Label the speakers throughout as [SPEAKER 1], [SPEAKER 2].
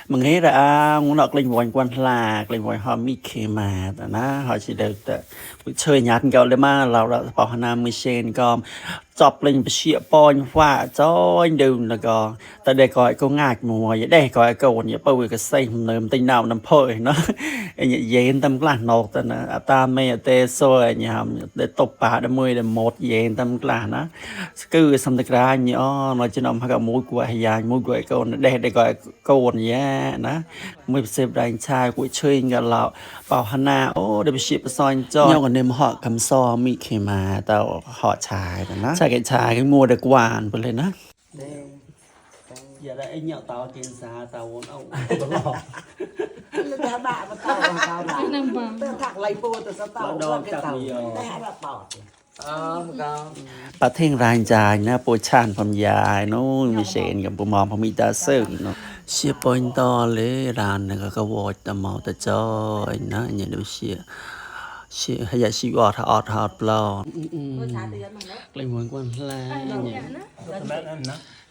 [SPEAKER 1] mình nghĩ là nó linh vòi quan là linh vòi họ mi kề mà nó họ chỉ được chơi nhát kiểuเลยมาเราพอหน้ามือเชนก็จอบลิงไปเชียปอนว่าจ้อยดึงแล้วก็แต่เด็กก็ก็ง่ายมัวอย่าได้ก็ก็วันอย่าไปวิ่งก็ใส่เนิมตีนาวน้ำเพยเนาะไอ้เนี่ยเย็นตำกลางนอกแต่นะตาไม่เตะซอยเนี่ยครับเดตบปากได้มือได้หมดเย็นตำกลางนะคือสำนึกร้ายเนี่ยอ๋อเราจะนำให้กับมูกวยยายมูกวยก็ได้ก็ก็วันแย่นะมือเสพแรงชายกูช่วยกันเราเป่าหน้าโอ้เดี๋ยวไปฉีดไปซอยจอยกันเนมhọ cầm so mi khi mà tao họ chài rồi nó chài cái mua được quànไปเลยนะgiờ đây anh nhậu tao trên xa tao muốn ông
[SPEAKER 2] Tao bạ mà tao lại tao thạc lấy bô tao sao tao
[SPEAKER 1] đo
[SPEAKER 2] cái
[SPEAKER 1] cặp
[SPEAKER 2] tao
[SPEAKER 1] nhiều
[SPEAKER 2] đây hai bà tọt
[SPEAKER 1] ประเทศรายจ่ายนะโปรชานผมยายนู้นมีเชนกับผมมองผมมีตาซึ่งเนาะเชียปอยต่อเลยร้านนะก็วอดตะเมาตะจอยนะอย่างเดียวเชียให้ยาชีวอดอดปลอดกลายเหมือนกันแล้เนี่ย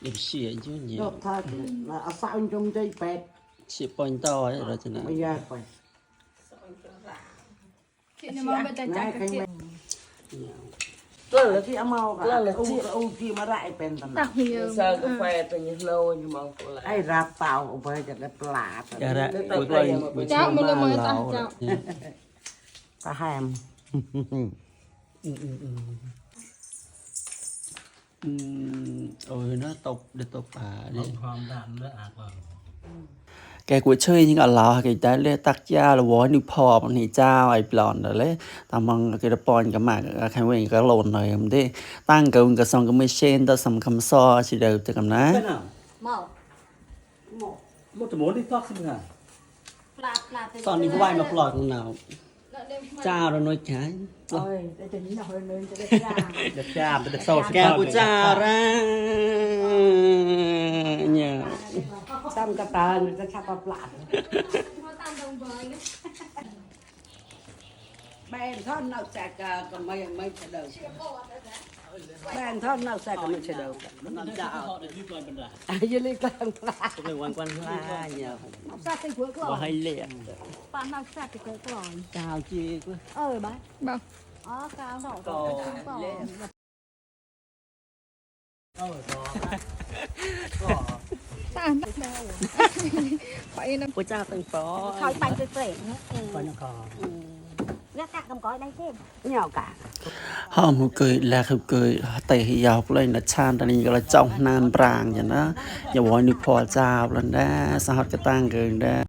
[SPEAKER 1] เดี๋ยวเชียยุ่งเนี่ย
[SPEAKER 2] Được thôi là ở sau anh trong đây bẹt
[SPEAKER 1] เชียปอยต่อเราจะนะ
[SPEAKER 2] bây giờ phải
[SPEAKER 3] chị nó mong bây giờ
[SPEAKER 2] ngay
[SPEAKER 3] chắc
[SPEAKER 2] cái
[SPEAKER 3] chị
[SPEAKER 2] mình tôi là cái mau cả là u chi mà lại bên tầm
[SPEAKER 3] tao nhiều
[SPEAKER 4] Sao cái khoe tự nhiên lâu nhưng mà lại
[SPEAKER 2] ai ra tàu về cho cái plà
[SPEAKER 1] จะได้ปุ๋ยกลอยปุ๋ย
[SPEAKER 3] cháu mới là mới tao cháu
[SPEAKER 2] ta ham
[SPEAKER 1] โอ้ยนะตบเดี๋ยวตบป่าเนี่ย
[SPEAKER 5] ความดันเลือดอาบก่อน
[SPEAKER 1] แกกูช่วยยิ่งอะไรแกได้เลยตักยาละวอนึกพอมันนี่เจ้าไอ้ปลอนเลยตามมังกระปอนกับหมากใครเว้งก็หล่นหน่อยมันได้ตั้งกับกับซองก็ไม่เช่นแต่สำคำซอสิเดียวจะกันนะ
[SPEAKER 3] một
[SPEAKER 1] มุดจะมุดที่ทอกสิค่ะ
[SPEAKER 3] là
[SPEAKER 1] ตอนนี้ผู้วายมาปลอดของเราเจ้าเราหน่อยใช้
[SPEAKER 2] ơi đây thì nó hơi lên cho cái ra
[SPEAKER 1] เด็กจ้าเป็นเด็กโซ่แกกูเจ้าละเนี่ย
[SPEAKER 2] xong cái tờ người ta chắp vào plà bên thân nào sẽ còn mấy sẽ đầu bên thân nào sẽ còn mấy sẽ đầu
[SPEAKER 1] เจ้าเด็กที่ปลอดเป็นไร
[SPEAKER 2] dưới lên căng plà
[SPEAKER 1] เป็นวันวันลาเนี่ย
[SPEAKER 3] sao cái cuối
[SPEAKER 1] ว่า
[SPEAKER 3] cùng
[SPEAKER 1] ให้เลี้ยง
[SPEAKER 3] bạn nào sao cái cuối cùng
[SPEAKER 1] เจ้าจีกู
[SPEAKER 3] bác vâng cao đỏ
[SPEAKER 1] Cò.
[SPEAKER 3] ta phải nó
[SPEAKER 1] กูเจ้าตึงฟอ
[SPEAKER 3] thôi bánh cái sể nữa
[SPEAKER 1] ปอนคอ
[SPEAKER 3] nó cắt cầm cõi đây thêm
[SPEAKER 2] nhau cả
[SPEAKER 1] ห้องมือเกยแลคือเกยเตะยาวเลยนะชาตอนนี้ก็ละจ้องนานปรางอย่างนะอย่าว่านึกพอเจ้าแล้วนะสหัสกระตั้งเกินได้